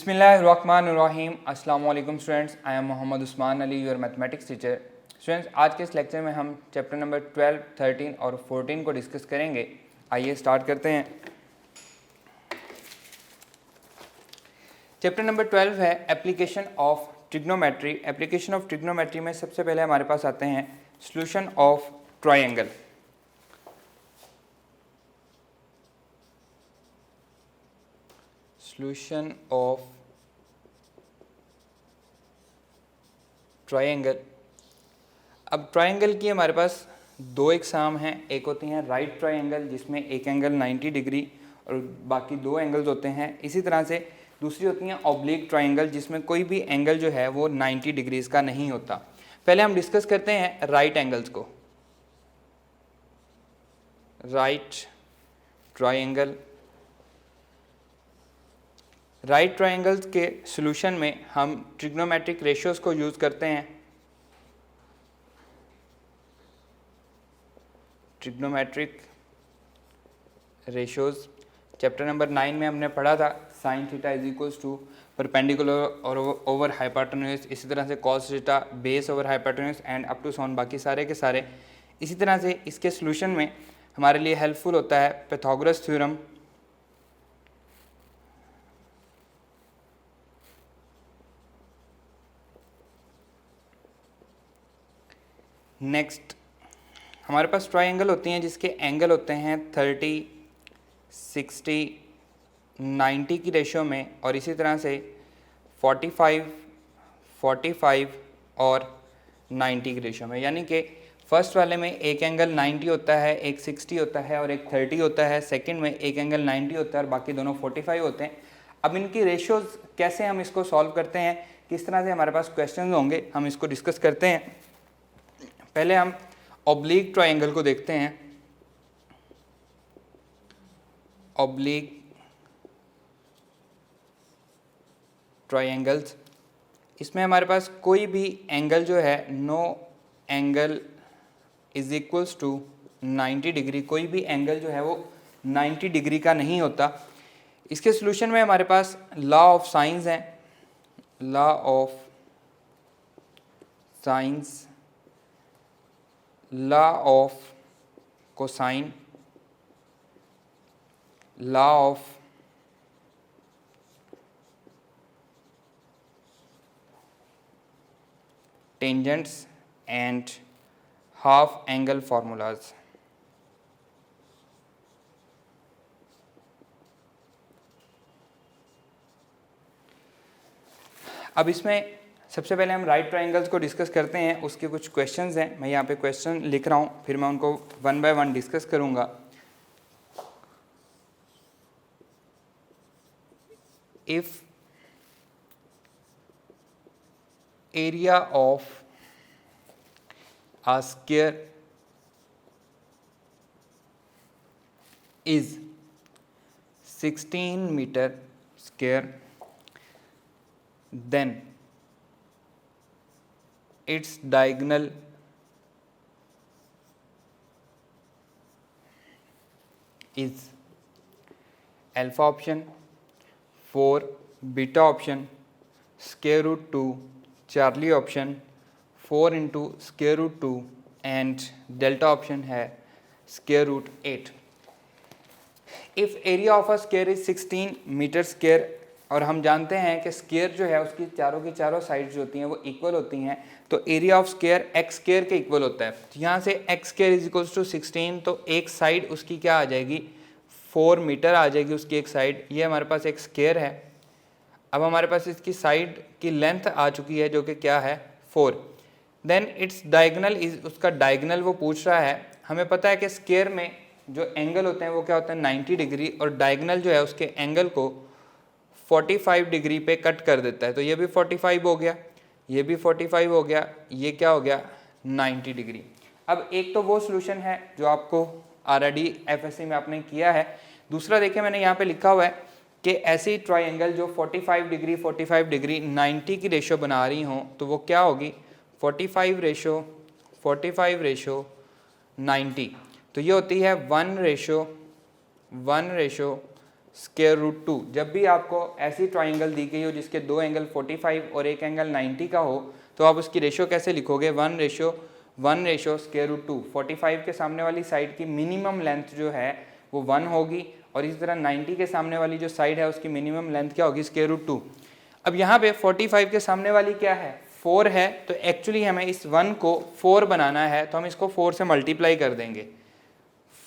बिस्मिल्लाहिर्रहमानिर्रहीम। अस्सलाम वालेकुम students, I am Mohammad Usman Ali, your mathematics teacher. Students, आज के इस लेक्चर में हम चैप्टर नंबर 12, 13 और 14 को डिस्कस करेंगे। आइए स्टार्ट करते हैं। चैप्टर नंबर 12 है application of trigonometry. Application of trigonometry में सबसे पहले हमारे पास आते हैं solution of triangle. Solution of triangle. अब ट्रायंगल की हमारे पास दो एग्जाम हैं। एक होती हैं राइट ट्रायंगल जिसमें एक एंगल 90 डिग्री और बाकी दो एंगल्स होते हैं। इसी तरह से दूसरी होती हैं ऑब्लिक ट्रायंगल जिसमें कोई भी एंगल जो है वो 90 डिग्रीज का नहीं होता। पहले हम डिस्कस करते हैं राइट एंगल्स को। Right triangle. राइट ट्रायंगल्स के सॉल्यूशन में हम ट्रिग्नोमेट्रिक रेशियोज को यूज़ करते हैं। ट्रिग्नोमेट्रिक रेशियोज चैप्टर नंबर 9 में हमने पढ़ा था। Sine theta is equals to perpendicular और ओवर हाइपोटेन्यूज, इसी तरह से cos theta base over hypotenuse and up to so on, बाकी सारे के सारे। इसी तरह से इसके सॉल्यूशन में हमारे लिए हेल्पफुल होता है पाइथागोरस थ्योरम। नेक्स्ट हमारे पास ट्रायंगल होती हैं जिसके एंगल होते हैं 30, 60, 90 की रेशियो में, और इसी तरह से 45, 45 और 90 की रेशियो में। यानी कि फर्स्ट वाले में एक एंगल 90 होता है, एक 60 होता है और एक 30 होता है। सेकंड में एक एंगल 90 होता है और बाकी दोनों 45 होते हैं। अब इनकी रेशियोज कैसे हम इसको सॉल्व करते हैं, किस तरह से हमारे पास क्वेश्चन होंगे, हम इसको डिस्कस करते हैं। पहले हम ऑब्लिक ट्रायंगल को देखते हैं। ऑब्लिक ट्रायंगल्स, इसमें हमारे पास कोई भी एंगल जो है, no angle is equals to 90 degree, कोई भी एंगल जो है वो 90 डिग्री का नहीं होता। इसके सॉल्यूशन में हमारे पास लॉ ऑफ साइंस है। Law of science, law of cosine, law of tangents and half angle formulas. अब इसमें सबसे पहले हम राइट ट्रायंगल्स को डिस्कस करते हैं। उसके कुछ क्वेश्चंस हैं, मैं यहाँ पे क्वेश्चन लिख रहा हूँ, फिर मैं उनको वन बाय वन डिस्कस करूँगा। If area of a square is 16 meter square, then its diagonal is alpha option, 4 beta option, square root 2 Charlie option, 4 into square root 2 and delta option है square root 8। If area of a square is 16 metre square, और हम जानते हैं कि square जो है उसकी चारों की चारों साइड्स जो होती हैं वो इक्वल होती हैं, तो area of square x square के इक्वल होता है। तो यहाँ से x square is equals to 16, तो एक साइड उसकी क्या आ जाएगी, 4 मीटर आ जाएगी उसकी एक साइड। ये हमारे पास एक स्क्वायर है। अब हमारे पास इसकी साइड की लेंथ आ चुकी है जो कि क्या है, 4। देन इट्स डायगोनल इज, उसका डायगोनल वो पूछ रहा है। हमें पता है कि स्क्वायर में जो एंगल होते हैं वो क्या होता है, 90 डिग्री, और डायगोनल जो है उसके एंगल को 45 डिग्री पे कट कर देता है। तो ये भी 45 हो गया, ये भी 45 हो गया, ये क्या हो गया, 90 डिग्री। अब एक तो वो सॉल्यूशन है जो आपको ऑलरेडी एफएससी में आपने किया है। दूसरा देखिए मैंने यहाँ पे लिखा हुआ है कि ऐसी ट्रायंगल जो 45 डिग्री 45 डिग्री 90 की रेशियो बना रही हों, तो वो क्या होगी, 45 रेशो 90। तो ये होती है 1:1 स्क्वायर रूट 2। जब भी आपको ऐसी ट्राइंगल दी गई हो जिसके दो एंगल 45 और एक एंगल 90 का हो, तो आप उसकी रेशो कैसे लिखोगे, 1:1 स्क्वायर रूट 2। 45 के सामने वाली साइड की मिनिमम लेंथ जो है वो 1 होगी, और इसी तरह 90 के सामने वाली जो साइड है उसकी मिनिमम लेंथ क्या होगी, स्क्वायर रूट 2। अब यहाँ पे 45 के सामने वाली क्या है, 4 है, तो एक्चुअली हमें इस 1 को 4 बनाना है, तो हम इसको 4 से मल्टीप्लाई कर देंगे।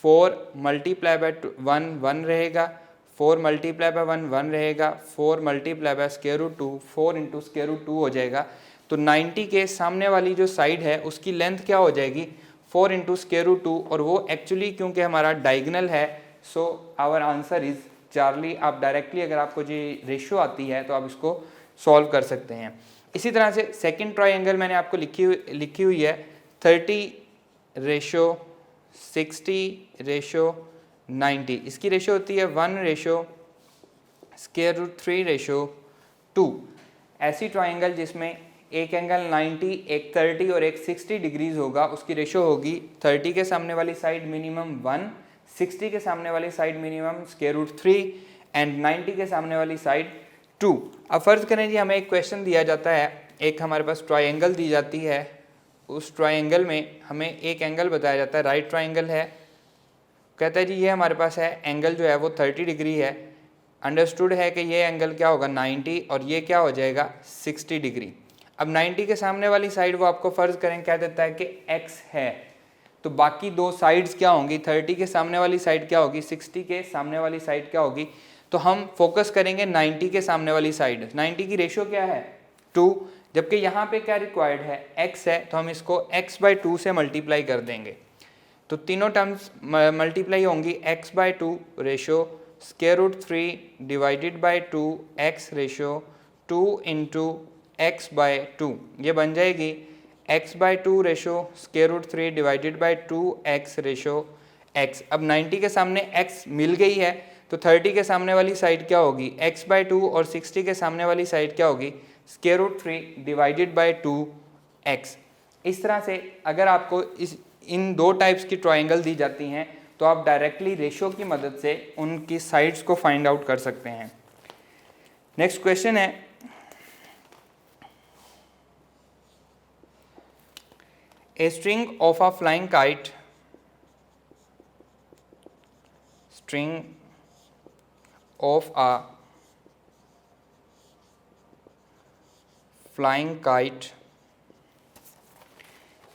4 मल्टीप्लाई बाय 1 1 रहेगा, 4 मल्टीप्लाई बाय 1 1 रहेगा, 4 multiply by square root 2 4 into square root 2 हो जाएगा। तो 90 के सामने वाली जो साइड है उसकी लेंथ क्या हो जाएगी, 4 इंटू स्क्वायर रूट 2, और वो एक्चुअली क्योंकि हमारा डायगोनल है, so our answer is Charlie. आप डायरेक्टली अगर आपको जो रेशियो आती है तो आप इसको सॉल्व कर सकते हैं। इसी तरह से सेकंड ट्राइंगल मैंने आपको लिखी हुई है 30:60:90। इसकी रेशियो होती है 1:√3:2। ऐसी ट्राइंगल जिसमें एक एंगल 90, एक 30 और एक 60 डिग्रीज होगा, उसकी रेशियो होगी 30 के सामने वाली साइड मिनिमम 1, 60 के सामने वाली साइड मिनिमम √3 एंड 90 के सामने वाली साइड 2। अब फर्ज करें जी हमें एक क्वेश्चन दिया जाता है, एक हमारे पास ट्राइंगल दी जाती है, उस ट्राइंगल में हमें एक एंगल बताया जाता है, राइट ट्राइंगल है, कहता है जी ये हमारे पास है एंगल जो है वो 30 डिग्री है, अंडरस्टूड है कि ये एंगल क्या होगा 90 और ये क्या हो जाएगा 60 डिग्री। अब 90 के सामने वाली साइड वो आपको फर्ज करें कह देता है कि x है, तो बाकी दो साइड्स क्या होंगी, 30 के सामने वाली साइड क्या होगी, 60 के सामने वाली साइड क्या होगी। तो हम फोकस करेंगे 90 के सामने वाली साइड। 90 की रेशियो क्या है 2, जबकि यहाँ पे क्या रिक्वायर्ड है x है, तो हम इसको x/2 से मल्टीप्लाई कर देंगे। तो तीनों टर्म्स मल्टीप्लाई होंगी, x/2 ratio √3 divided by 2 x ratio 2 into x/2, ये बन जाएगी x/2 ratio √3 divided by 2x ratio x। अब 90 के सामने x मिल गई है, तो 30 के सामने वाली साइड क्या होगी x/2 और 60 के सामने वाली साइड क्या होगी √3 डिवाइडेड बाई 2x। इस तरह से अगर आपको इन दो टाइप्स की ट्राइंगल दी जाती हैं तो आप डायरेक्टली रेशियो की मदद से उनकी साइड्स को फाइंड आउट कर सकते हैं। नेक्स्ट क्वेश्चन है, a string of a flying kite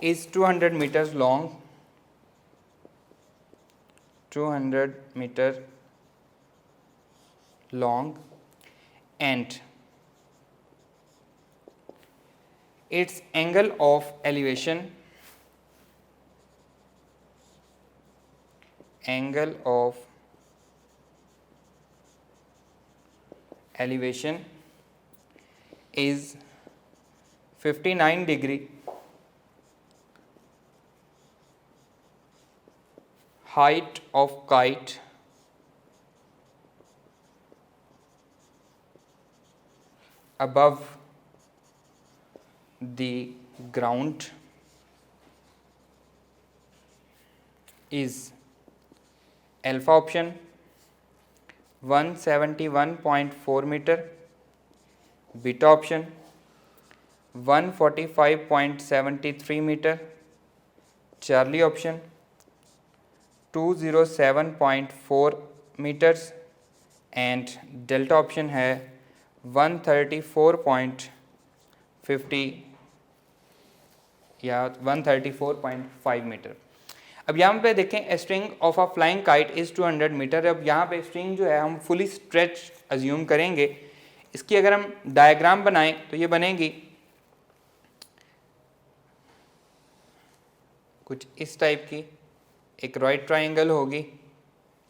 is 200 meters long, 200 meter long, and its angle of elevation is 59 degree. Height of kite above the ground is alpha option 171.4 meter, beta option 145.73 meter, Charlie option 207.4 meters and delta option है 134.50 या 134.5 metre. अब यहाँ पे देखें string of a flying kite is 200 metre. अब यहाँ पे string जो है हम फुली स्ट्रेच अज्यूम करेंगे। इसकी अगर हम डायग्राम बनाएं तो ये बनेगी कुछ इस टाइप की, एक राइट ट्राइंगल होगी।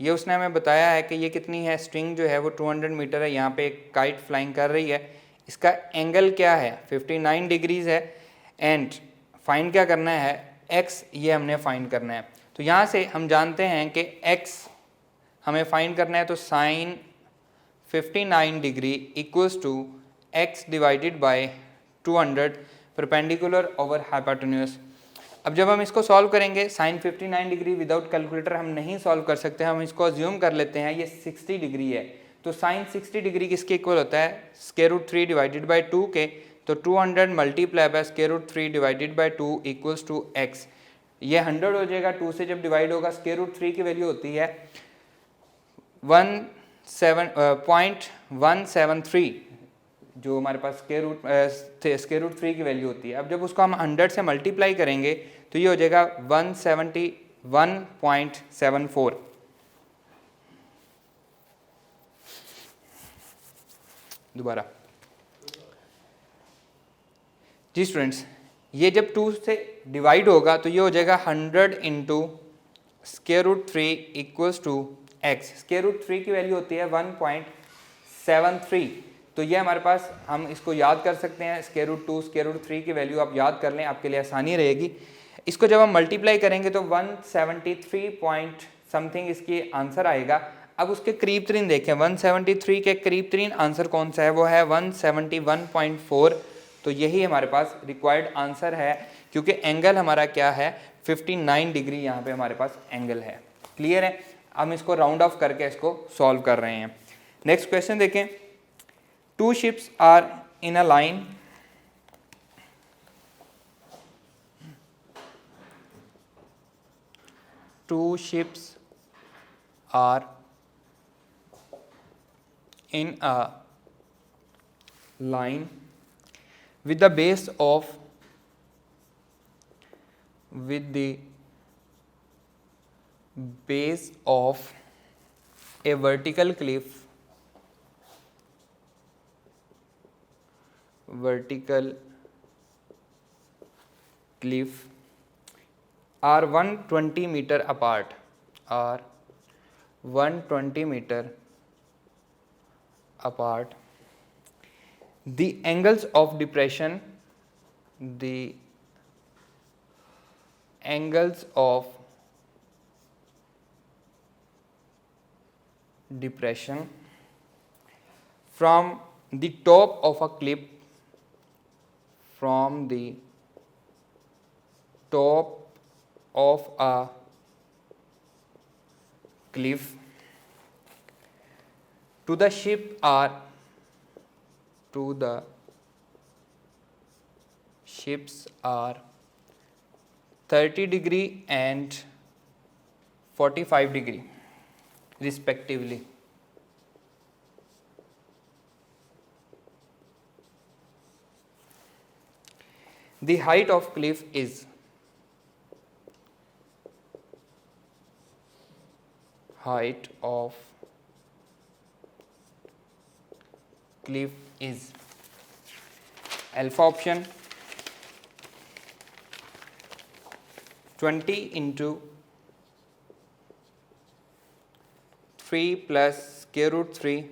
ये उसने हमें बताया है कि ये कितनी है, स्ट्रिंग जो है वो 200 मीटर है, यहाँ पे एक काइट फ्लाइंग कर रही है, इसका एंगल क्या है 59 डिग्रीज है एंड फाइंड क्या करना है x, ये हमने फाइंड करना है। तो यहाँ से हम जानते हैं कि x हमें फाइंड करना है, तो sine 59 degree equals to x divided by 200 perpendicular over hypotenuse. अब जब हम इसको सॉल्व करेंगे साइन 59 डिग्री विदाउट कैलकुलेटर हम नहीं सॉल्व कर सकते, हम इसको अज्यूम कर लेते हैं ये 60 डिग्री है। तो साइन 60 डिग्री किसके इक्वल होता है, स्क्वायर रूट 3 डिवाइडेड बाई 2 के। तो 200 multiply by square root 3 divided by 2 equals to x. ये 100 हो जाएगा, 2 से जब डिवाइड होगा स्क्वायर रूट 3 की वैल्यू होती है 0.173, जो हमारे पास स्क्वायर रूट 3 की वैल्यू होती है। अब जब उसको हम 100 से मल्टीप्लाई करेंगे तो ये हो जाएगा 171.74। दोबारा जी स्टूडेंट्स, ये जब 2 से डिवाइड होगा तो ये हो जाएगा 100 into square root 3 equals to x. Square root 3 की वैल्यू होती है 1.73। तो ये हमारे पास, हम इसको याद कर सकते हैं, स्क्वायर रूट 2 स्क्वायर रूट 3 की वैल्यू आप याद कर लें, आपके लिए आसानी रहेगी। इसको जब हम मल्टीप्लाई करेंगे तो 173 पॉइंट समथिंग इसकी आंसर आएगा। अब उसके करीब तरीन देखें, 173 के करीब तरीन आंसर कौन सा है, वो है 171.4। तो यही हमारे पास रिक्वायर्ड आंसर है, क्योंकि एंगल हमारा क्या है 59 डिग्री यहाँ पे हमारे पास एंगल है। क्लियर है। हम इसको राउंड ऑफ करके इसको सॉल्व कर रहे हैं। नेक्स्ट क्वेश्चन देखें। 2 ships are in a line with the base of a vertical cliff are 120 meter apart, the angles of depression from the top of a cliff to the ship are 30 degree and 45 degree respectively. The height of cliff is alpha option 20 into 3 plus square root 3,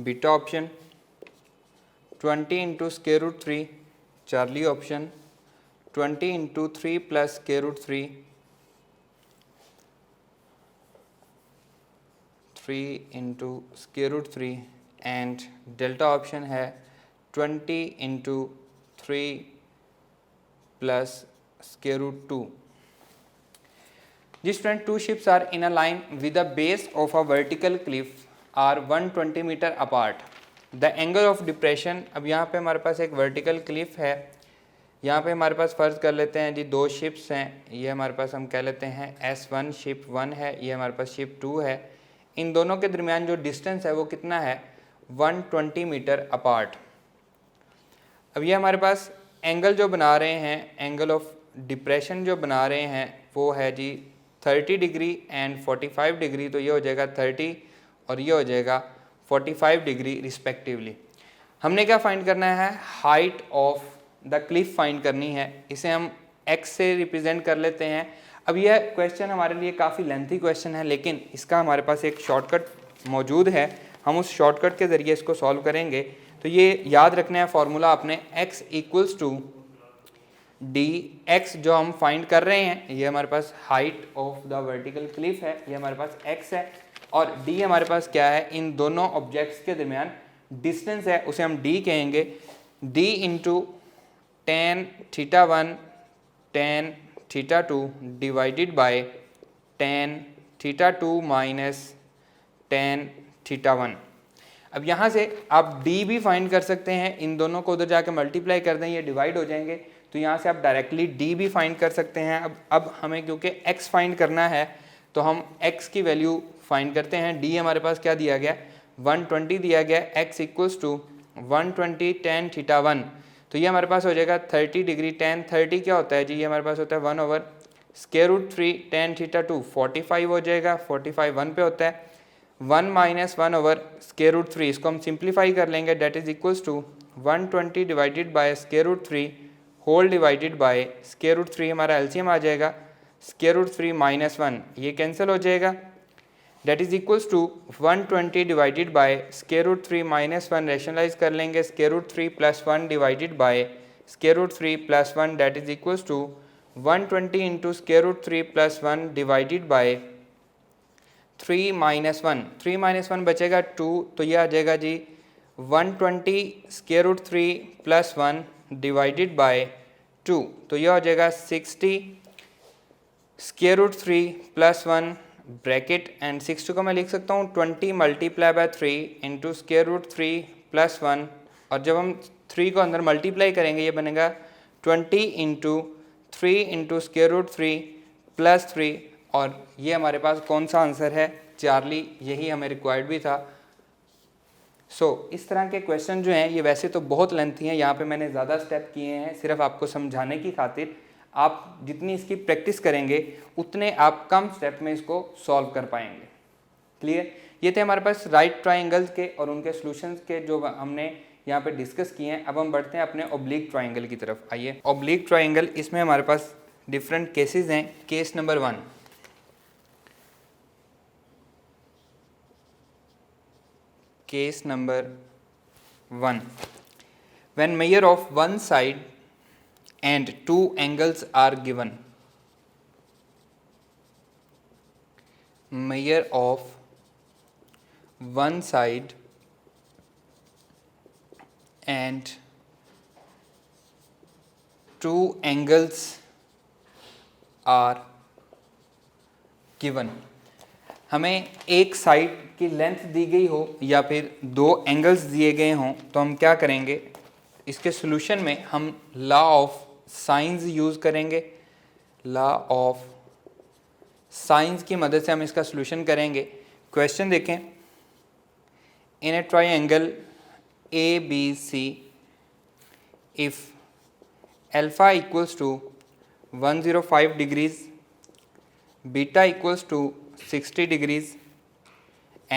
beta option 20 into square root 3, Charlie option 20 into 3 plus square root 3 into square root 3, and delta option है 20 into 3 plus square root 2. This 2 ships are in a line with the base of a vertical cliff are 120 meter apart. The angle of depression, अब यहाँ पे हमारे पास एक vertical cliff है, यहाँ पे हमारे पास फ़र्ज़ कर लेते हैं जी 2 शिप्स हैं, ये हमारे पास हम कह लेते हैं S1 शिप 1 है, ये हमारे पास शिप 2 है। इन दोनों के दरमियान जो डिस्टेंस है वो कितना है 120 मीटर अपार्ट। अब ये हमारे पास एंगल जो बना रहे हैं, एंगल ऑफ डिप्रेशन जो बना रहे हैं वो है जी 30 डिग्री एंड 45 डिग्री। तो ये हो जाएगा 30 और ये हो जाएगा 45 डिग्री रिस्पेक्टिवली। हमने क्या फाइंड करना है, height of the Cliff find करनी है। इसे हम x से रिप्रेजेंट कर लेते हैं। अब यह क्वेश्चन हमारे लिए काफ़ी लेंथी क्वेश्चन है, लेकिन इसका हमारे पास एक शॉर्टकट मौजूद है, हम उस शॉर्टकट के ज़रिए इसको सॉल्व करेंगे। तो ये याद रखना है फॉर्मूला आपने, x equals to d. x जो हम फाइंड कर रहे हैं ये हमारे पास height of the vertical cliff है, ये हमारे पास x है, और d हमारे पास क्या है, इन दोनों ऑब्जेक्ट्स के दरमियान डिस्टेंस है, उसे हम d कहेंगे। d into tan θ1 tan theta 2 divided bye tan theta 2 minus tan theta 1। अब यहाँ से आप d भी फाइंड कर सकते हैं, इन दोनों को उधर जाके मल्टीप्लाई कर दें, ये डिवाइड हो जाएंगे, तो यहाँ से आप डायरेक्टली d भी फाइंड कर सकते हैं। अब हमें क्योंकि x फाइंड करना है तो हम x की वैल्यू फाइंड करते हैं। d हमारे पास क्या दिया गया, 120 दिया गया, x equals to 120 tan theta 1, तो ये हमारे पास हो जाएगा 30 डिग्री। tan 30 क्या होता है जी, ये हमारे पास होता है 1/√3 tan थीटा 2 45 हो जाएगा, 45 1 पे होता है, 1 माइनस 1/√3, इसको हम सिंप्लीफाई कर लेंगे, that is equals to 120 divided by √3 whole divided by √3, हमारा एलसीएम आ जाएगा √3 माइनस 1, ये कैंसिल हो जाएगा, that is equals to 120 divided by √3 minus 1, rationalise कर लेंगे, √3 plus 1 divided by √3 plus 1, that is equals to 120 into √3 plus 1 divided by 3 minus 1, 3 minus 1 बचेगा 2, तो ये आ जाएगा जी 120 √3 प्लस 1 डिवाइडेड बाय 2, तो यह हो जाएगा 60 √3 प्लस 1 ब्रैकेट एंड 60 को मैं लिख सकता हूँ 20 मल्टीप्लाई बाय 3 इंटू √3 प्लस 1, और जब हम 3 को अंदर मल्टीप्लाई करेंगे ये बनेगा 20 इंटू 3 इंटू √3 प्लस 3, और ये हमारे पास कौन सा आंसर है, चार्ली, यही हमें रिक्वायर्ड भी था। इस तरह के क्वेश्चन जो हैं ये वैसे तो बहुत लेंथी हैं, यहाँ पे मैंने ज़्यादा स्टेप किए हैं सिर्फ आपको समझाने की खातिर। आप जितनी इसकी प्रैक्टिस करेंगे उतने आप कम स्टेप में इसको सॉल्व कर पाएंगे। क्लियर, ये थे हमारे पास राइट ट्राइंगल्स के और उनके सॉल्यूशंस के जो हमने यहाँ पे डिस्कस किए हैं। अब हम बढ़ते हैं अपने ऑब्लिक ट्राइंगल की तरफ। आइए, ऑब्लिक ट्राइंगल, इसमें हमारे पास डिफरेंट केसेस हैं। Case number 1, case number 1, when measure of one side and two angles are given, measure of one side and two angles are given, हमें एक साइड की लेंथ दी गई हो या फिर दो एंगल्स दिए गए हों, तो हम क्या करेंगे, इसके सॉल्यूशन में हम लॉ ऑफ साइंस यूज़ करेंगे। लॉ ऑफ साइंस की मदद से हम इसका सॉल्यूशन करेंगे। क्वेश्चन देखें, in a triangle A B C if alpha equals to 105 degrees, beta equals to 60 degrees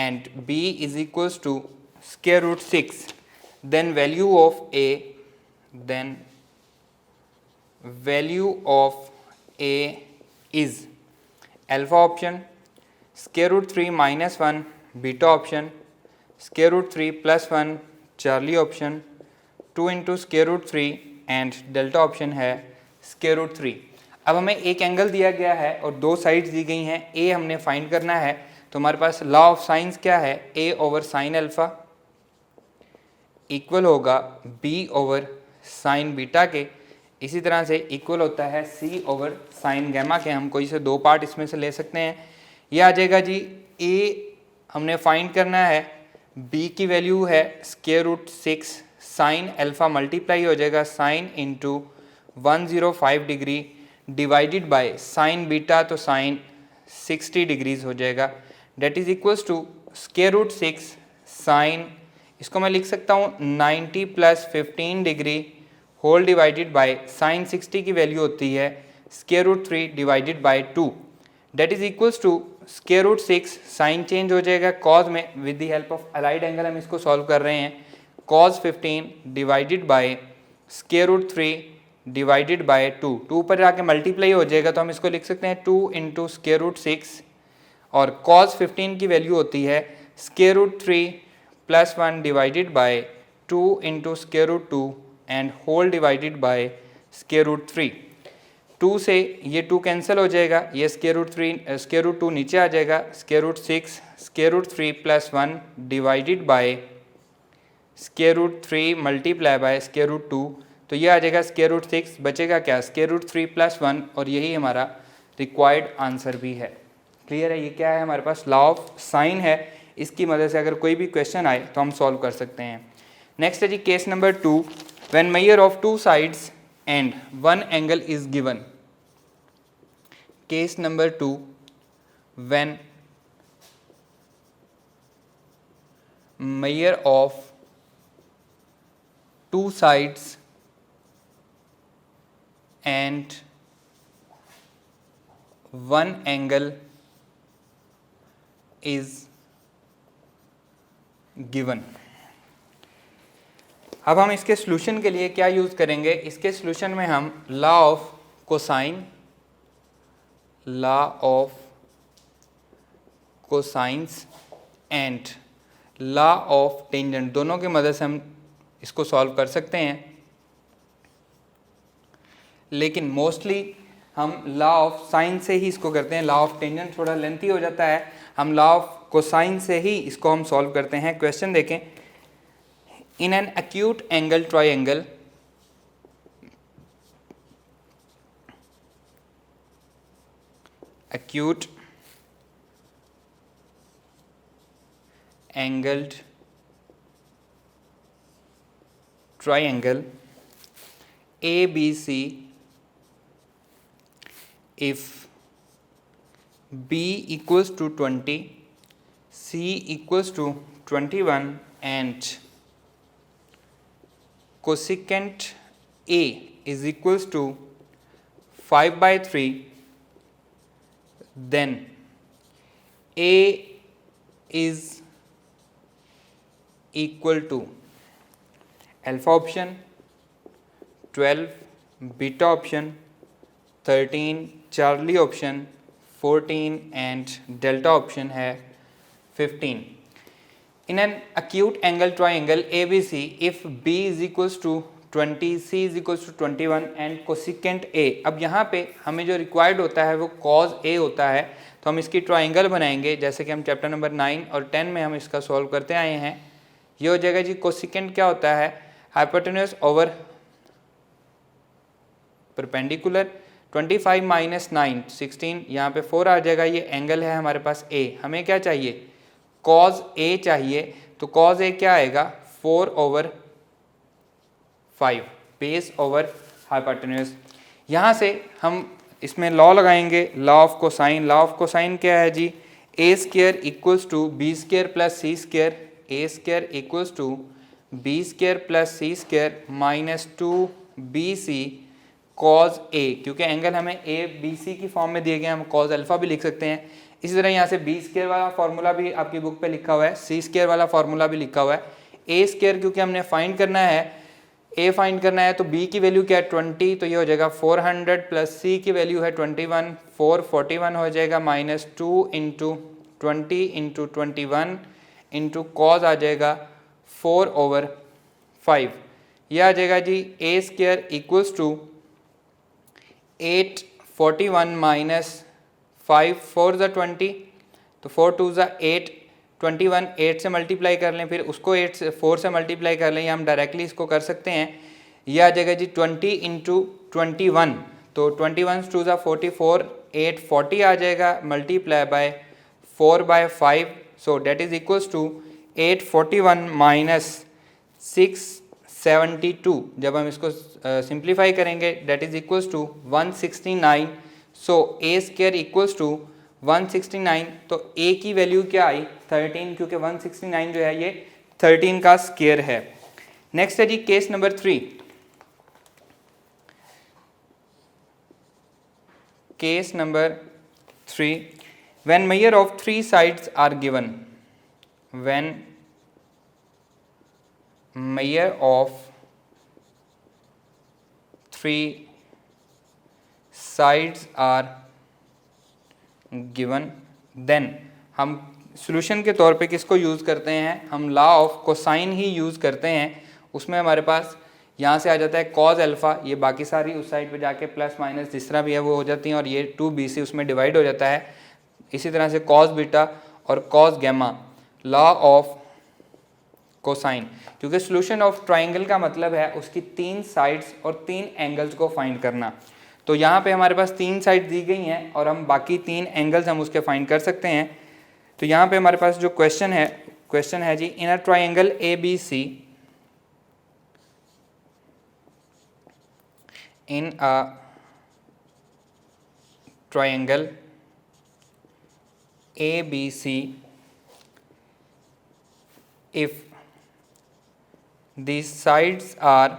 and b is equals to √6, then value of a is alpha option, √3 minus 1 beta option, √3 plus 1 charlie option, 2 into √3 and delta option है √3। अब हमें एक angle दिया गया है और दो sides दी गई हैं, ए हमने फाइंड करना है, तो हमारे पास लॉ ऑफ साइंस क्या है, ए ओवर साइन अल्फ़ा इक्वल होगा बी ओवर साइन बीटा के, इसी तरह से इक्वल होता है सी ओवर साइन गैमा के। हम कोई से दो पार्ट इसमें से ले सकते हैं। ये आ जाएगा जी, ए हमने फाइंड करना है, बी की वैल्यू है √6 साइन अल्फ़ा मल्टीप्लाई हो जाएगा sine into 105 degree divided by sine beta, तो साइन 60 डिग्रीज हो जाएगा, that is equals to √6 sine, इसको मैं लिख सकता हूँ 90 plus 15 degree whole divided by sine 60 की वैल्यू होती है √3 divided by 2, that is equals to √6 sine change हो जाएगा कॉज में, with the help of allied angle हम इसको सॉल्व कर रहे हैं, cos 15 divided by √3 divided by 2 पर जाके मल्टीप्लाई हो जाएगा, तो हम इसको लिख सकते हैं 2 इंटू √6, और cos 15 की वैल्यू होती है √3 plus 1 divided by 2 into √2 and whole divided by √3। 2 से ये 2 कैंसिल हो जाएगा, ये √2 नीचे आ जाएगा, √6 √3 plus 1 divided by √3 multiply by √2, तो तो ये आ जाएगा स्क्वायर रूट 6, बचेगा क्या स्क्वायर रूट 3 प्लस 1, और यही हमारा रिक्वायर्ड आंसर भी है। क्लियर है? ये क्या है हमारे पास लॉ ऑफ साइन है, इसकी मदद से अगर कोई भी क्वेश्चन आए तो हम सॉल्व कर सकते हैं। नेक्स्ट है जी case number 2, when measure of two sides and one angle is given. Case number 2, when measure of two sides and one angle is given। अब हम इसके सॉल्यूशन के लिए क्या यूज़ करेंगे? इसके सॉल्यूशन में हम law of cosine, law of cosines and law of tangent, दोनों की मदद से हम इसको सॉल्व कर सकते हैं। लेकिन मोस्टली हम लॉ ऑफ साइन से ही इसको करते हैं, लॉ ऑफ टेंजेंट थोड़ा लेंथी हो जाता है, हम लॉ ऑफ कोसाइन से ही इसको हम सॉल्व करते हैं। क्वेश्चन देखें, in an acute angle triangle acute angled triangle ABC, if B equals to 20, C equals to 21 and cosecant A is equals to 5/3, then A is equal to alpha option 12, beta option 13, Charlie option 14 and delta option है 15। In an acute angle triangle ABC, if B is equals to 20, C is equals to 21 and cosecant A, अब यहाँ पे हमें जो required होता है वो cos A होता है, तो हम इसकी ट्राइंगल बनाएंगे जैसे कि हम चैप्टर नंबर 9 और 10 में हम इसका सॉल्व करते आए हैं। ये हो जाएगा जी कोसिकेंट क्या होता है, हाइपोटेन्यूज ओवर परपेंडिकुलर, 25 माइनस 9 16, यहाँ पे 4 आ जाएगा। ये एंगल है हमारे पास A, हमें क्या चाहिए cos A चाहिए, तो cos A क्या आएगा 4/5 बेस ओवर हाइपोटेन्यूज। यहाँ से हम इसमें लॉ लगाएंगे, law of cosine. Law of cosine क्या है जी, a square equals to b square plus c square, a square equals to b square plus c square minus 2bc cos A, क्योंकि angle हमें ए बी सी की form में दिए गए हैं, हम कॉज अल्फा भी लिख सकते हैं। इसी तरह यहाँ से बी स्क्वायर वाला फार्मूला भी आपकी बुक पे लिखा हुआ है, सी स्क्वायर वाला फार्मूला भी लिखा हुआ है। ए स्क्वायर क्योंकि हमने फाइंड करना है, ए फाइंड करना है, तो बी की वैल्यू क्या है 20, तो ये हो जाएगा 400 प्लस सी की वैल्यू है 21, 441 हो जाएगा minus 2 into 20 into 21 into cos आ जाएगा 4/5। यह आ जाएगा जी a square equals to 841 minus 5 4 ज़ा 20, तो 4 2 ज़ा 8, 21 8 से मल्टीप्लाई कर लें, फिर उसको 8 से 4 से मल्टीप्लाई कर लें, या हम डायरेक्टली इसको कर सकते हैं। यह आ जाएगा जी 20 इंटू 21, तो 21 2 ज़ा 44, 8 40 आ जाएगा multiply by 4/5, so that is equals to 841 minus 672। जब हम इसको सिंप्लीफाई करेंगे that is equals to 169, so a square equals to 169, तो a की वैल्यू क्या आई 13, क्योंकि 169 जो है ये 13 का स्क्वायर है। नेक्स्ट है जी case number 3। Case number 3, when measure of 3 sides are given, when measure of 3 sides are given, then हम सॉल्यूशन के तौर पे किसको यूज़ करते हैं, हम लॉ ऑफ कोसाइन ही यूज़ करते हैं। उसमें हमारे पास यहाँ से आ जाता है कॉज अल्फ़ा, ये बाकी सारी उस साइड पे जाके प्लस माइनस जिस तरह भी है वो हो जाती हैं, और ये 2bc उसमें डिवाइड हो जाता है। इसी तरह से कॉज बीटा और cos gamma, law of cosine, क्योंकि सॉल्यूशन ऑफ ट्राइंगल का मतलब है उसकी 3 साइड्स और 3 एंगल्स को फाइंड करना। तो यहाँ पे हमारे पास 3 साइड दी गई हैं और हम बाकी 3 एंगल्स हम उसके फाइंड कर सकते हैं। तो यहाँ पे हमारे पास जो क्वेश्चन है जी, in a triangle A B C, in a triangle A B C, if these sides are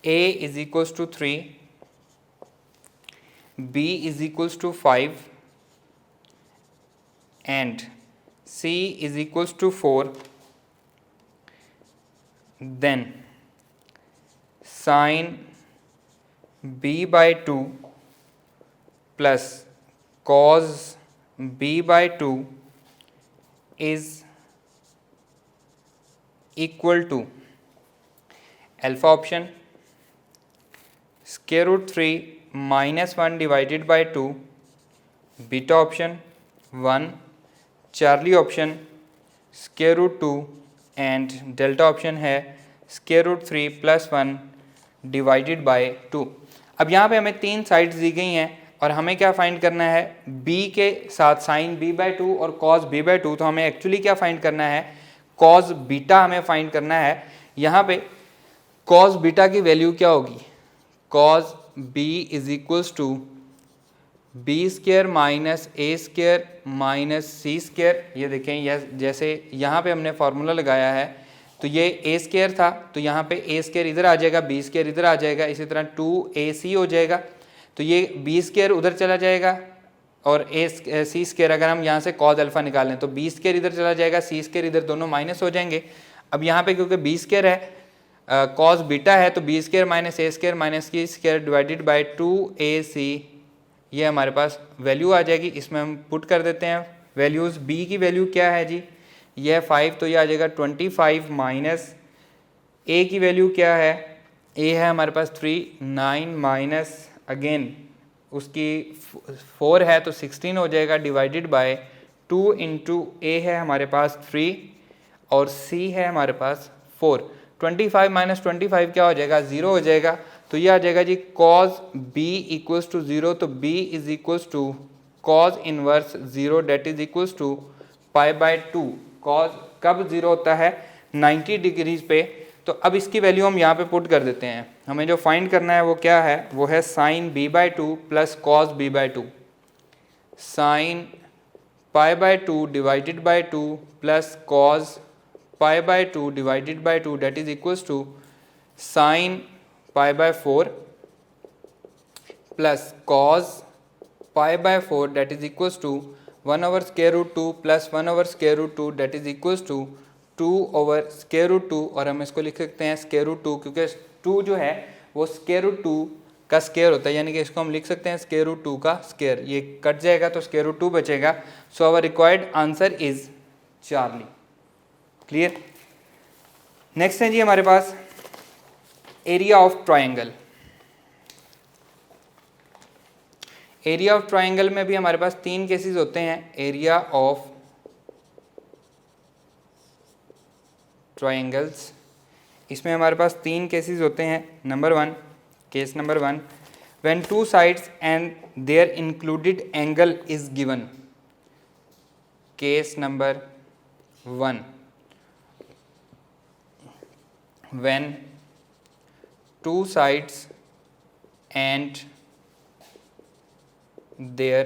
A is equals to 3, B is equals to 5 and C is equals to 4, then sin B by 2 plus cos B by 2 is equal to alpha option square root 3 minus 1 divided by 2, beta option 1, Charlie option square root 2 and delta option है square root 3 plus 1 divided by 2। अब यहाँ पे हमें 3 sides दी गई हैं और हमें क्या फाइंड करना है, b के साथ साइन b बाई 2 और cos b बाई 2। तो हमें एक्चुअली क्या फाइंड करना है, cos बीटा हमें फाइंड करना है। यहाँ पे cos बीटा की वैल्यू क्या होगी, cos b is equals to b square minus a square minus c square. ये देखें, यह जैसे यहाँ पे हमने फार्मूला लगाया है तो ये ए स्क्वायर था, तो यहाँ पे ए स्क्वायर इधर आ जाएगा, बी स्क्वायर इधर आ जाएगा, इसी तरह 2ac हो जाएगा। तो ये बी स्क्वायर उधर चला जाएगा और सी स्क्वायर अगर हम यहाँ से कॉज अल्फा निकालें तो बी स्क्वायर इधर चला जाएगा, सी स्क्वायर इधर, दोनों माइनस हो जाएंगे। अब यहाँ पे क्योंकि बी स्क्वायर है, कॉज बीटा है, तो B square minus a square minus की स्क्वायर डिवाइडेड बाई 2ac, ये हमारे पास वैल्यू आ जाएगी। इसमें हम पुट कर देते हैं वैल्यूज़। b की वैल्यू क्या है जी, यह 5, तो ये आ जाएगा 25 माइनस a की वैल्यू क्या है, a है हमारे पास 3, 9 माइनस अगेन उसकी 4 है तो 16 हो जाएगा, डिवाइडेड बाय 2 इंटू a है हमारे पास 3 और c है हमारे पास 4। 25 माइनस 25 क्या हो जाएगा, 0 हो जाएगा। तो ये आ जाएगा जी cos b इक्वल्स टू 0, तो b is equals to cos inverse 0 that is equals to pi by 2। cos कब 0 होता है, 90 डिग्रीज पे। तो अब इसकी वैल्यू हम यहाँ पे पुट कर देते हैं। हमें जो फाइंड करना है वो क्या है, वो है sine b by 2 plus cos b by 2, sine pi by 2 divided by 2 plus cos pi by 2 divided by 2 that is equals to sine pi by 4 plus cos pi by 4 that is equals to 1 over square root 2 plus 1 over square root 2 that is equals to 2 over square root 2, और हम इसको लिख सकते हैं square root 2, क्योंकि 2 जो है वो स्क्वायर रूट 2 का स्क्वायर होता है, यानी कि इसको हम लिख सकते हैं स्क्वायर रूट 2 का स्क्वायर। ये कट जाएगा तो स्क्वायर रूट 2 बचेगा। So our required answer is Charlie. Clear. Next है जी हमारे पास area of triangle. Area of triangle में भी हमारे पास 3 केसेस होते हैं। एरिया ऑफ ट्राइंगल्स, इसमें हमारे पास 3 केसेस होते हैं। Number 1, case number 1, when 2 sides and their included angle is given. Case number 1, when 2 sides and their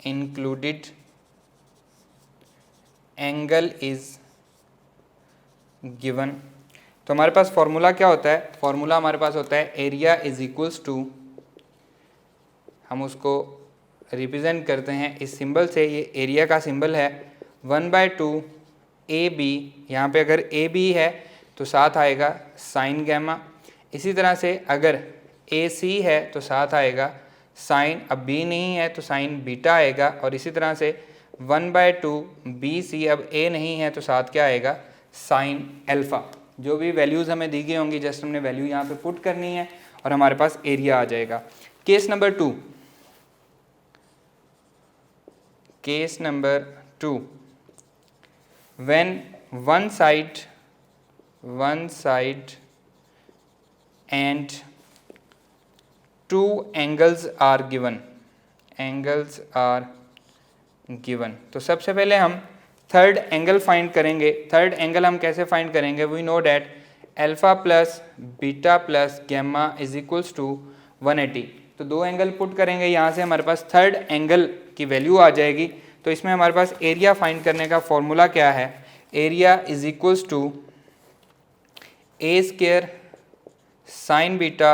included angle is given। तो हमारे पास फॉर्मूला क्या होता है, फॉर्मूला हमारे पास होता है एरिया इज इक्वल्स टू, हम उसको रिप्रेजेंट करते हैं इस सिंबल से। ये एरिया का सिंबल है 1/2 AB। यहाँ पे अगर AB है तो साथ आएगा साइन गैमा। इसी तरह से अगर AC है तो साथ आएगा साइन, अब B नहीं है तो साइन बीटा आएगा। और इसी तरह से 1/2 BC, अब A नहीं है तो साथ क्या आएगा, साइन अल्फ़ा। जो भी वैल्यूज़ हमें दी गई होंगी जस्ट हमने वैल्यू यहाँ पे पुट करनी है और हमारे पास एरिया आ जाएगा। Case number 2, Case number 2, when one side and two angles are given, तो सबसे पहले हम थर्ड एंगल फाइंड करेंगे। थर्ड एंगल हम कैसे फाइंड करेंगे? We know that alpha plus beta plus gamma is equals to 180। तो दो एंगल पुट करेंगे, यहाँ से हमारे पास थर्ड एंगल की वैल्यू आ जाएगी। तो इसमें हमारे पास एरिया फाइंड करने का फॉर्मूला क्या है? Area is equals to a square sine beta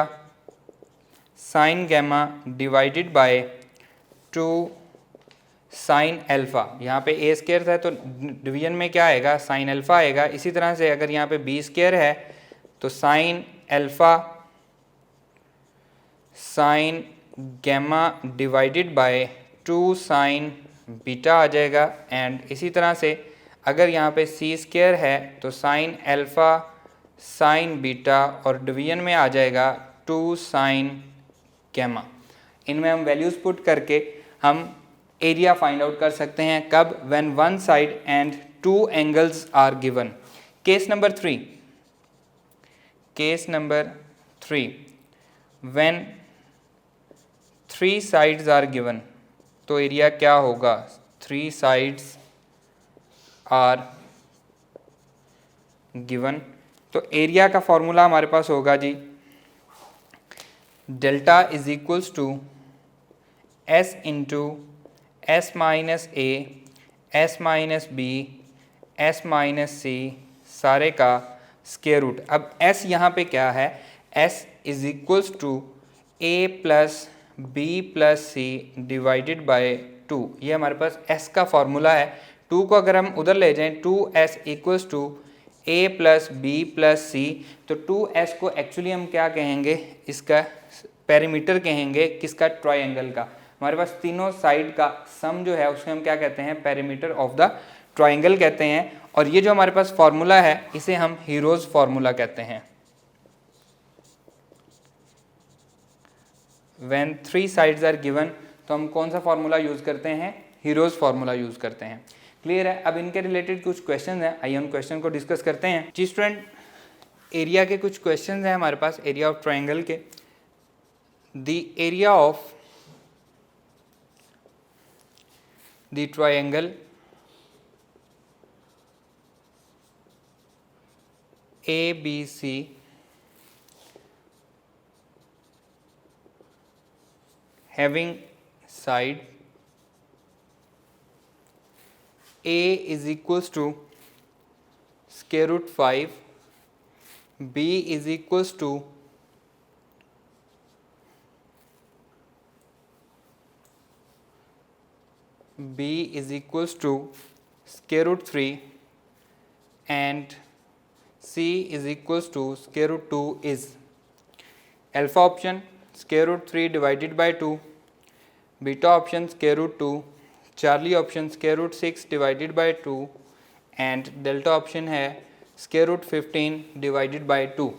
sine gamma divided by 2 sine alpha. यहाँ पे ए स्क्वायर है तो डिवीजन में क्या आएगा? साइन अल्फा आएगा। इसी तरह से अगर यहाँ पे बी स्क्वायर है तो sine alpha sine gamma divided by 2 sine beta आ जाएगा। एंड इसी तरह से अगर यहाँ पे सी स्क्वायर है तो साइन अल्फा साइन बीटा और डिवीजन में आ जाएगा 2 साइन गैमा। इनमें हम वैल्यूज़ पुट करके हम एरिया फाइंड आउट कर सकते हैं। कब? When one side and two angles are given. Case number 3, when 3 sides are given, तो एरिया क्या होगा? 3 साइड्स आर गिवन, तो एरिया का फॉर्मूला हमारे पास होगा जी delta is equals to S into S minus A S minus B S minus C सारे का स्क्वायर रूट। अब एस यहाँ पे क्या है? S is equals to A plus B plus c divided by 2। ये हमारे पास एस का फॉर्मूला है। 2 को अगर हम उधर ले जाएं 2s equals to A plus B plus C, तो 2s को एक्चुअली हम क्या कहेंगे? इसका पेरीमीटर कहेंगे। किसका? ट्रायंगल का। हमारे पास तीनों साइड का सम जो है उसको हम क्या कहते हैं? पेरीमीटर ऑफ द ट्रायंगल कहते हैं। और ये जो हमारे पास फॉर्मूला है इसे हम हीरोज फॉर्मूला कहते हैं। व्हेन 3 साइड्स आर गिवन, तो हम कौन सा फॉर्मूला यूज करते हैं? हीरोज फॉर्मूला यूज करते हैं। क्लियर है? अब इनके रिलेटेड कुछ क्वेश्चन हैं, आइए उन क्वेश्चन को डिस्कस करते हैं। जी स्टूडेंट, एरिया के कुछ क्वेश्चन हैं हमारे पास, एरिया ऑफ ट्रायंगल के। The area of the triangle ABC having side A is equals to square root 5, B is equals to b is equals to square root 3 and c is equals to square root 2 is alpha option square root 3 divided by 2, beta option square root 2, charlie option square root 6 divided by 2 and delta option है square root 15 divided by 2।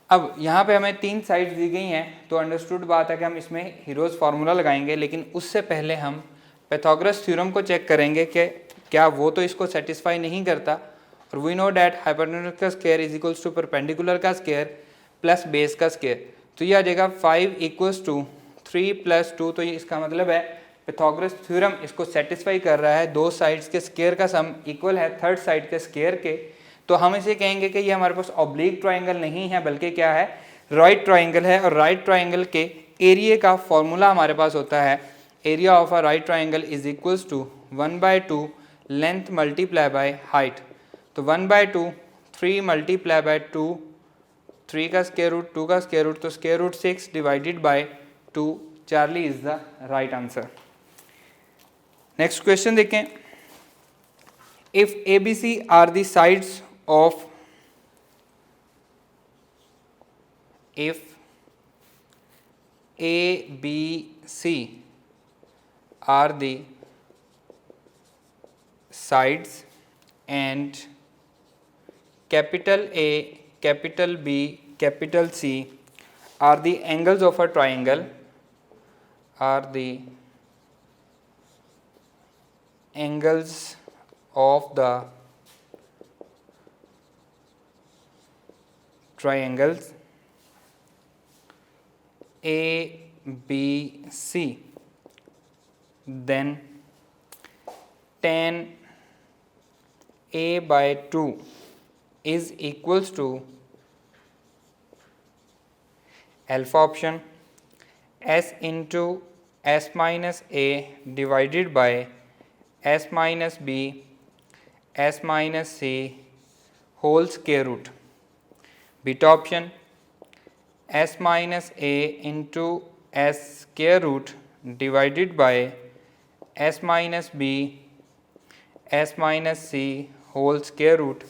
अब यहाँ पे हमें 3 sides दी गई हैं, तो understood बात है कि हम इसमें हीरोज फार्मूला लगाएंगे। लेकिन उससे पहले हम पैथागोरस थ्योरम को चेक करेंगे कि क्या वो तो इसको सेटिस्फाई नहीं करता। और वी नो डैट हाइपोटेन्यूज का square is equals to perpendicular का स्क्वायर प्लस बेस का स्क्वायर। तो ये आ जाएगा 5 इक्वल्स टू 3 प्लस 2। तो ये इसका मतलब है पैथागोरस थ्योरम इसको सेटिस्फाई कर रहा है। दो साइड्स के स्क्वायर का सम इक्वल है थर्ड साइड के स्क्वायर के। तो हम इसे कहेंगे कि ये हमारे पास ऑब्लिक ट्राइंगल नहीं है बल्कि क्या है? राइट ट्राइंगल है। और राइट ट्राइंगल के एरिया का फॉर्मूला हमारे पास होता है area of a right triangle is equals to 1/2 length multiply by height. तो 1/2 3 मल्टीप्लाई बाय 2, 3 का स्क्वायर रूट 2 का स्क्वायर रूट, तो square root 6 divided by 2। Charlie is the right answer. Next question देखें। If ABC are the sides of if ABC are the sides and capital A, capital B, capital C are the angles of a triangle, are the angles of the triangles ABC, then tan A by 2 is equals to alpha option S into S minus A divided by S minus B S minus C whole square root. Beta option S minus A into S square root divided by S minus B S minus C whole square root.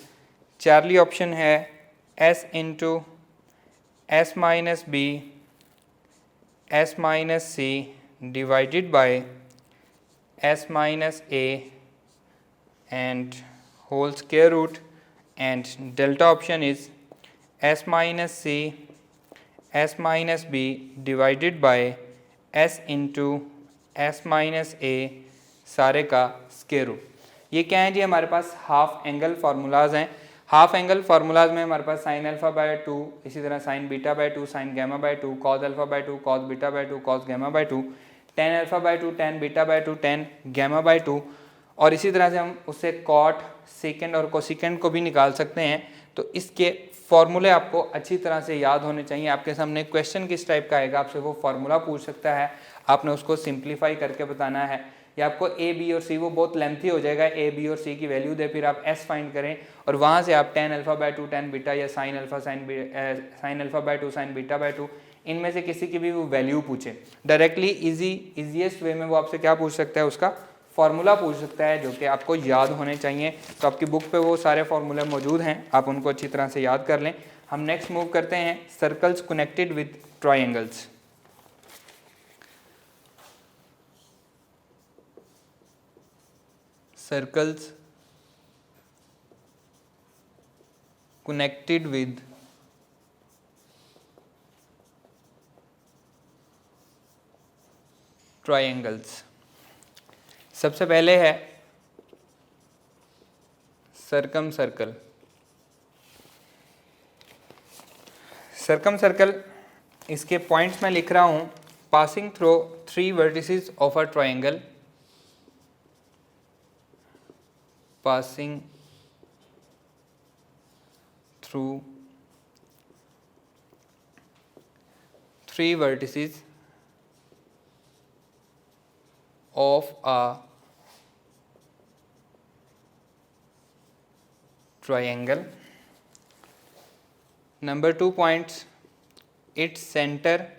Charlie option है S into S minus B S minus C divided by S minus A and whole square root, and delta option is S minus C S minus B divided by S into S minus A सारे का square root. ये क्या है जी, हमारे पास half angle formulas हैं. Half angle formulas में हमारे पास साइन अल्फा बाय 2, इसी तरह sine beta by 2, sine gamma by 2, cos alpha by 2, cos beta by 2, cos gamma by 2, tan alpha by 2, tan beta by 2, tan gamma by 2, और इसी तरह से हम उससे कॉट सेकेंड और कोसेकेंड को भी निकाल सकते हैं. तो इसके फॉर्मूले आपको अच्छी तरह से याद होने चाहिए. आपके सामने क्वेश्चन किस टाइप का आएगा, आपसे वो फार्मूला पूछ सकता है, आपने उसको सिंप्लीफाई करके बताना है, या आपको ए बी और सी, वो बहुत लेंथी हो जाएगा, ए बी और सी की वैल्यू दे, फिर आप एस फाइंड करें और वहाँ से आप tan alpha by 2 tan beta या sine alpha sine alpha by 2 sine beta by 2 इनमें से किसी की भी वो वैल्यू पूछे. डायरेक्टली ईजीएस्ट वे में वो आपसे क्या पूछ सकता है, उसका फार्मूला पूछ सकता है, जो कि आपको याद होने चाहिए. तो आपकी बुक पे वो सारे फार्मूले मौजूद हैं, आप उनको अच्छी तरह से याद कर लें. हम नेक्स्ट मूव करते हैं circles connected with triangles. Circles connected with triangles. सबसे पहले है सर्कम सर्कल. सर्कम सर्कल, इसके पॉइंट्स मैं लिख रहा हूं. Passing through 3 vertices of a triangle, passing through 3 vertices of a triangle. Number 2 points, its center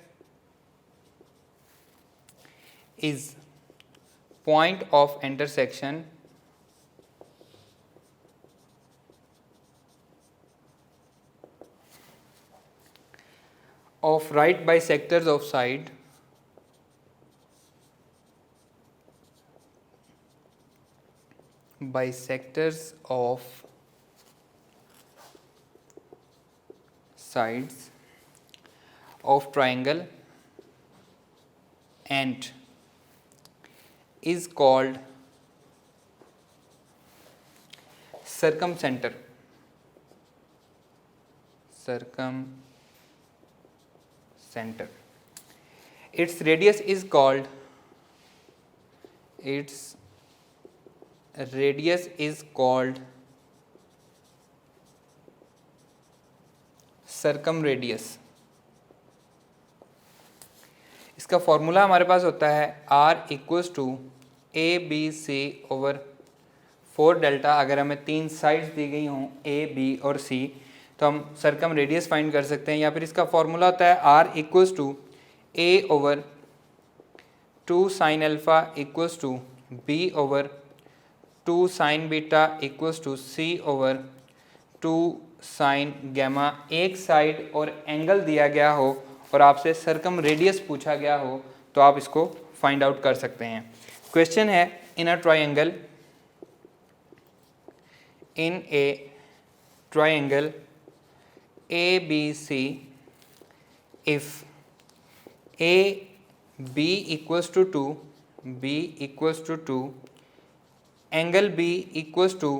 is point of intersection of right bisectors of side bisectors of sides of triangle and is called circumcenter. Circumcenter. Its radius is called circumradius. इसका formula हमारे पास होता है R equals to a B c over 4 delta. अगर हमें 3 sides दी गई हों A B और सी, तो हम सर्कम रेडियस फाइंड कर सकते हैं. या फिर इसका फॉर्मूला होता है R equals to a over 2 sine alpha equals to b over 2 sine beta equals to c over 2 sine gamma. एक साइड और एंगल दिया गया हो और आपसे सर्कम रेडियस पूछा गया हो, तो आप इसको फाइंड आउट कर सकते हैं. क्वेश्चन है, in a triangle ABC, if AB equals to 2, angle B equals to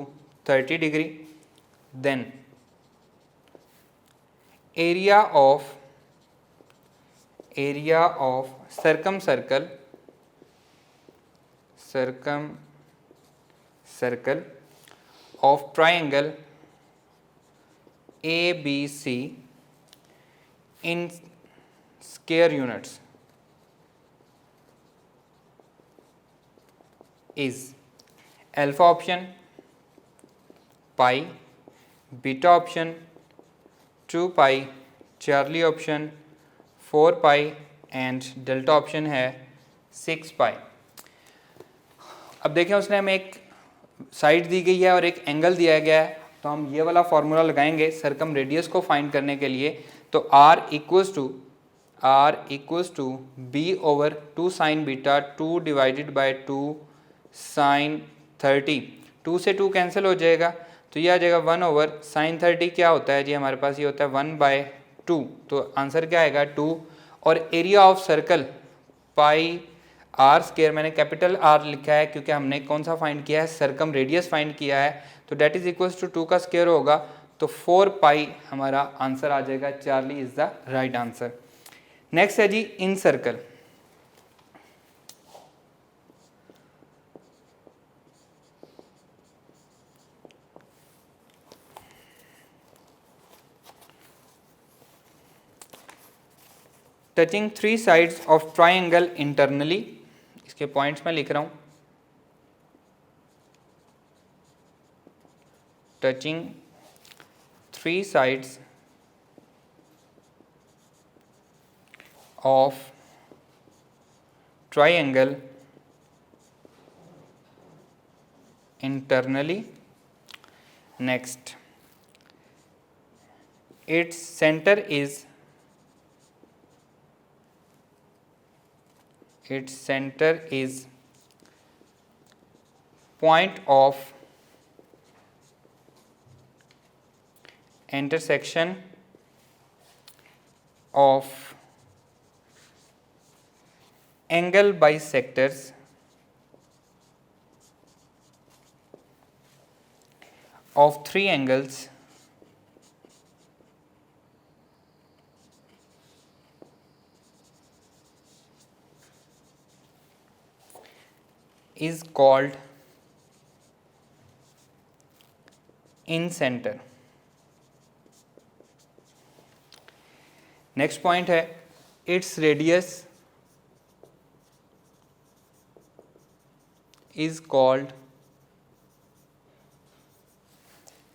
30 degree, then area of circumcircle of triangle ABC in square units is alpha option pi, beta option 2 pi, Charlie option 4 pi and delta option है 6 पाई। अब देखें उसने हमें एक side दी गई है और एक एंगल दिया गया है, तो हम ये वाला फॉर्मूला लगाएंगे सर्कम रेडियस को फाइंड करने के लिए। तो r equals to b over 2 sine beta 2 divided by 2 sine 30, 2 से 2 कैंसिल हो जाएगा, तो ये आ जाएगा 1 ओवर साइन 30 क्या होता है जी हमारे पास, ये होता है 1/2, तो आंसर क्या आएगा 2। और area of circle pi R square, मैंने कैपिटल आर लिखा है क्योंकि हमने कौन सा फाइंड किया है, सर्कम रेडियस फाइंड किया है, तो डेट इज इक्वल्स टू 2 का स्क्वायर होगा, तो 4 पाई हमारा आंसर आ जाएगा। Charlie is the right answer. Next है जी incircle. Touching 3 sides of triangle internally, इसके पॉइंट्स मैं लिख रहा हूं। Touching 3 sides of triangle internally, next its center is point of intersection of angle bisectors of 3 angles is called in center। Next point है its radius is called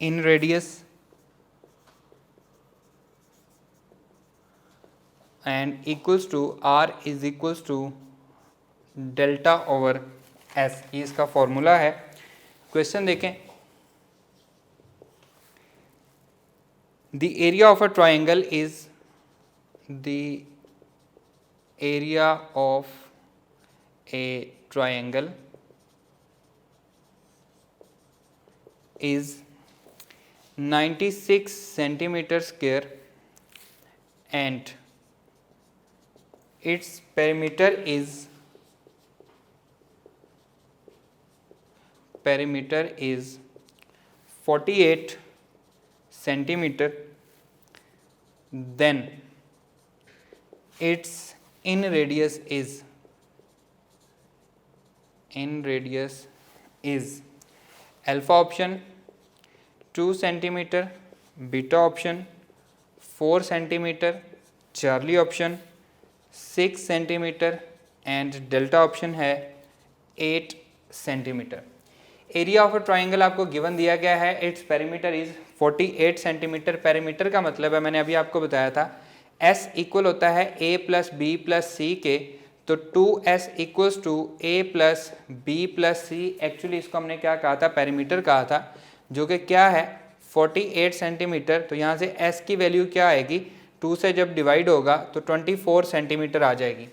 in radius and equals to r is equals to delta over S, ये इसका formula है। Question देखें, the area of a triangle is the area of A triangle is 96 centimeter square and its perimeter is 48 centimeter, then its in radius is alpha option 2 centimeter, beta option 4 centimeter, charlie option 6 centimeter and delta option है 8 centimeter। Area of a triangle आपको given दिया गया है, its perimeter is 48 centimetre. Perimeter का मतलब है, मैंने अभी आपको बताया था, S इक्वल होता है A plus B plus C के, तो 2S equals to A plus B plus C. Actually इसको हमने क्या कहा था, पेरीमीटर कहा था, जो कि क्या है 48 सेंटीमीटर। तो यहाँ से S की वैल्यू क्या आएगी, 2 से जब डिवाइड होगा तो 24 सेंटीमीटर आ जाएगी।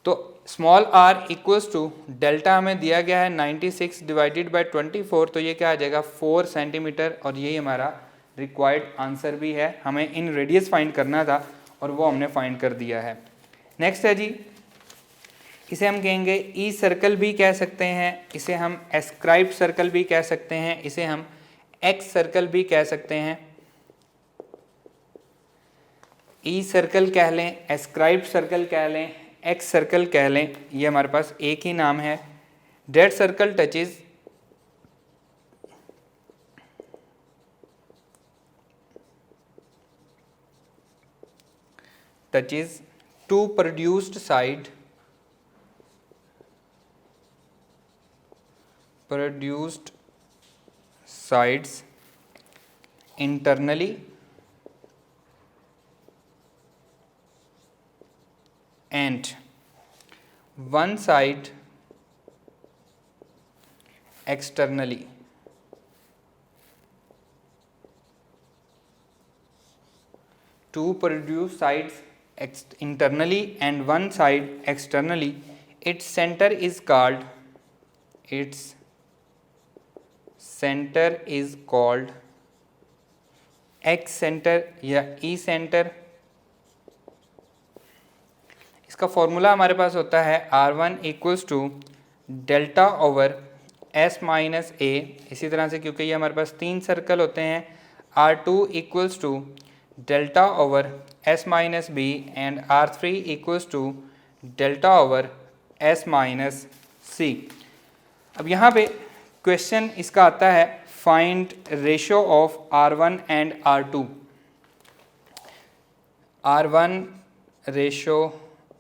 तो small r equals to delta हमें दिया गया है 96 डिवाइडेड बाई 24, तो ये क्या आ जाएगा 4 सेंटीमीटर, और यही हमारा रिक्वायर्ड आंसर भी है। हमें इन रेडियस फाइंड करना था और वो हमने फाइंड कर दिया है। नेक्स्ट है जी इसे हम कहेंगे ई सर्कल भी कह सकते हैं, इसे हम एस्क्राइब्ड सर्कल भी कह सकते हैं, इसे हम एक्स सर्कल भी कह सकते हैं। ई सर्कल कह लें, एस्क्राइब्ड सर्कल कह लें, एक्स सर्कल कह लें, ये हमारे पास एक ही नाम है। That circle touches two produced sides internally and one side externally. Two produced sides internally and one side externally. Its center is called X centre या E सेंटर। इसका फॉर्मूला हमारे पास होता है R1 equals to delta over S minus A. इसी तरह से क्योंकि ये हमारे पास 3 सर्कल होते हैं, R2 equals to delta over S minus B and R3 equals to delta over S minus C. अब यहाँ पे क्वेश्चन इसका आता है find ratio of R1 and R2। R1 ratio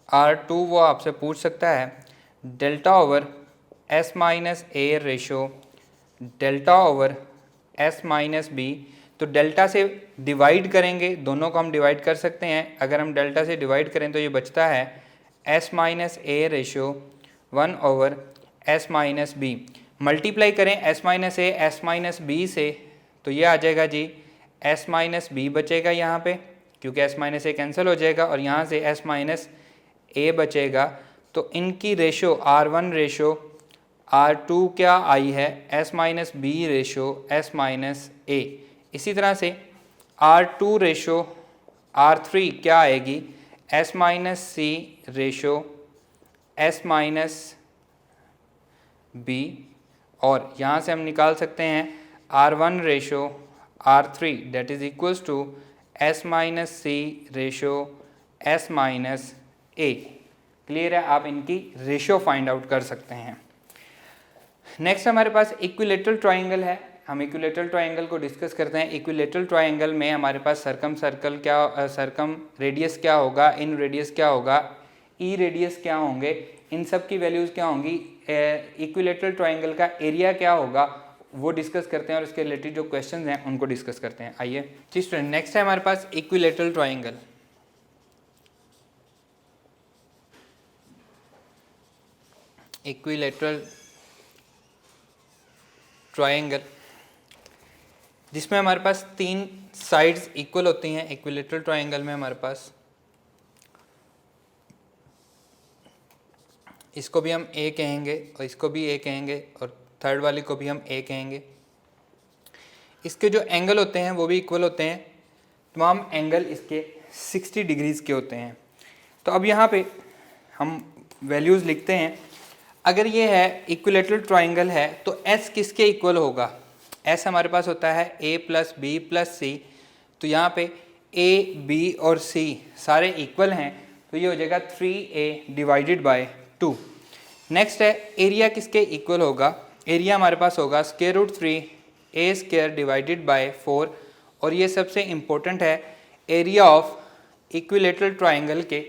R2 वो आपसे पूछ सकता है delta over S minus A ratio delta over S minus B. तो डेल्टा से डिवाइड करेंगे, दोनों को हम डिवाइड कर सकते हैं। अगर हम डेल्टा से डिवाइड करें तो ये बचता है S minus A ratio 1 over S minus B. Multiply करें S minus A S minus B से तो ये आ जाएगा जी S माइनस बी बचेगा यहाँ पे, क्योंकि S माइनस ए कैंसिल हो जाएगा और यहाँ से S माइनस ए बचेगा। तो इनकी रेशो R1 रेशो R2 क्या आई है S minus B ratio S minus A. इसी तरह से R2 रेशो R3 क्या आएगी S minus C ratio S minus B. और यहाँ से हम निकाल सकते हैं R1 रेशो R3 that is equals to S minus C ratio S minus A. Clear है, आप इनकी रेशो फाइंड आउट कर सकते हैं। नेक्स्ट हमारे पास इक्विलेटरल ट्राइंगल है। हम इक्विलेटरल ट्राइंगल को डिस्कस करते हैं। इक्विलेटरल ट्राइंगल में हमारे पास सरकम रेडियस क्या होगा, इन रेडियस क्या होगा, ई रेडियस क्या होंगे, इन सब की वैल्यूज़ क्या होंगी, इक्विलेटरल ट्राइंगल का एरिया क्या होगा, वो डिस्कस करते हैं और उसके रिलेटेड जो क्वेश्चंस हैं उनको डिस्कस करते हैं। आइए जी स्टूडेंट, नेक्स्ट है हमारे पास इक्विलेटरल ट्राइंगल। इक्विलेटरल ट्राइंगल जिसमें हमारे पास 3 साइड्स इक्वल होती हैं। इक्विलेटरल ट्राइंगल में हमारे पास इसको भी हम ए कहेंगे और इसको भी ए कहेंगे और थर्ड वाले को भी हम ए कहेंगे। इसके जो एंगल होते हैं वो भी इक्वल होते हैं। तमाम एंगल इसके 60 डिग्रीज़ के होते हैं। तो अब यहाँ पे हम वैल्यूज़ लिखते हैं। अगर ये है इक्विलेटरल ट्राइंगल है तो एस किसके इक्वल होगा, एस हमारे पास होता है ए प्लस बी प्लस सी। तो यहाँ पे ए बी और सी सारे इक्वल हैं तो ये हो जाएगा 3a डिवाइडेड बाय 2। नेक्स्ट है एरिया किसके इक्वल होगा, एरिया हमारे पास होगा square root 3a square divided by 4। और ये सबसे इम्पोर्टेंट है, एरिया ऑफ इक्विलेटरल ट्राइंगल के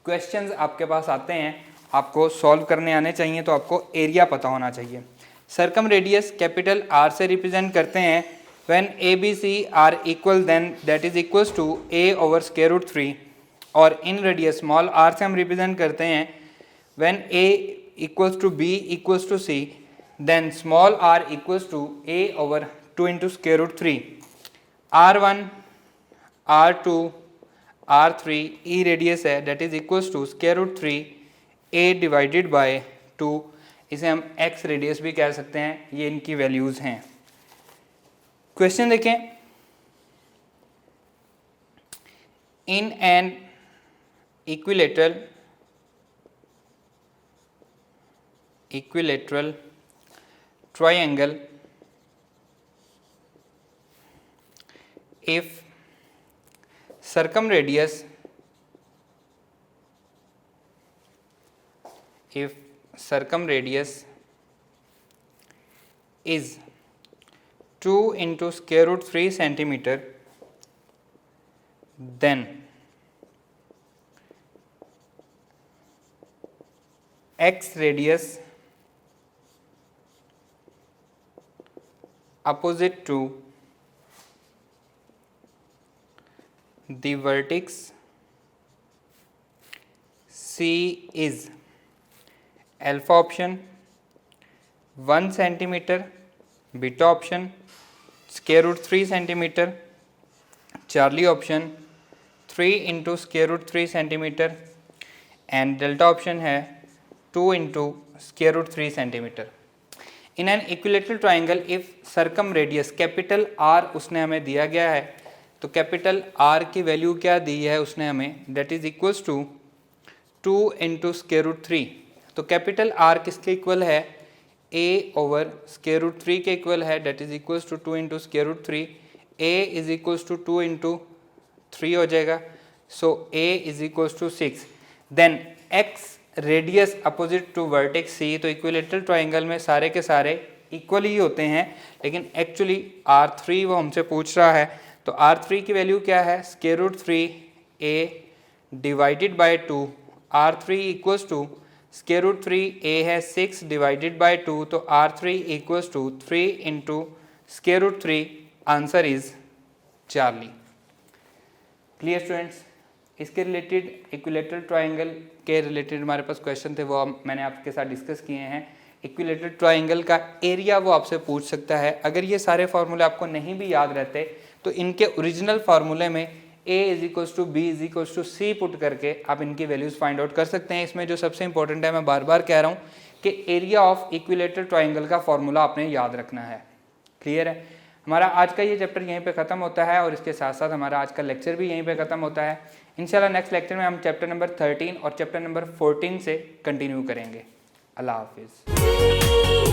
क्वेश्चंस आपके पास आते हैं, आपको सॉल्व करने आने चाहिए, तो आपको एरिया पता होना चाहिए। सर्कम रेडियस कैपिटल R से रिप्रेजेंट करते हैं when A B C are equal then that is equals to a over square root 3। और इन रेडियस स्मॉल r से हम रिप्रेजेंट करते हैं when a equals to b equals to c then small r equals to a over 2 into square root 3। R1 R2 R3 E radius है that is equals to square root 3a divided by 2। इसे हम x radius भी कह सकते हैं। ये इनकी values हैं। क्वेश्चन देखें, in an equilateral equilateral triangle if circumradius is 2 into square root 3 centimeter, then x radius opposite to the vertex C is alpha option 1 centimeter, beta option square root 3 centimeter, Charlie option 3 into square root 3 centimeter and delta option है 2 into square root 3 centimeter. In an equilateral triangle if circumradius capital R उसने हमें दिया गया है, तो capital R की value क्या दी है उसने हमें, that is equals to 2 into square root 3. तो कैपिटल R किसके इक्वल है, A ओवर स्क्वायर रूट 3 के इक्वल है, that is equals to 2 into square root 3. A is equals to 2 into 3 हो जाएगा, so A is equals to 6. Then X radius opposite to vertex C, तो equilateral triangle में सारे के सारे equal ही होते हैं, लेकिन एक्चुअली R3 वो हमसे पूछ रहा है, तो R3 की वैल्यू क्या है, square root 3A divided by 2. R3 equals to square root 3A है 6 डिवाइडेड बाय 2, तो R3 equals to 3 into square root 3. Answer is Charlie. Clear students, इसके रिलेटेड इक्विलेटरल ट्राइंगल के रिलेटेड हमारे पास क्वेश्चन थे, वो मैंने आपके साथ डिस्कस किए हैं. इक्विलेटरल ट्राइंगल का एरिया वो आपसे पूछ सकता है. अगर ये सारे फार्मूले आपको नहीं भी याद रहते तो इनके ओरिजिनल फार्मूले में A is equals to B is equals to C put करके आप इनकी वैल्यूज फाइंड आउट कर सकते हैं. इसमें जो सबसे इंपॉर्टेंट है, मैं बार बार कह रहा हूँ कि एरिया ऑफ इक्विलेटरल ट्राइंगल का फॉर्मूला आपने याद रखना है. क्लियर है. हमारा आज का ये चैप्टर यहीं पे ख़त्म होता है और इसके साथ साथ हमारा आज का लेक्चर भी यहीं पे ख़त्म होता है. इंशाल्लाह नेक्स्ट लेक्चर में हम चैप्टर नंबर 13 और चैप्टर नंबर 14 से कंटिन्यू करेंगे. अल्लाह हाफिज़.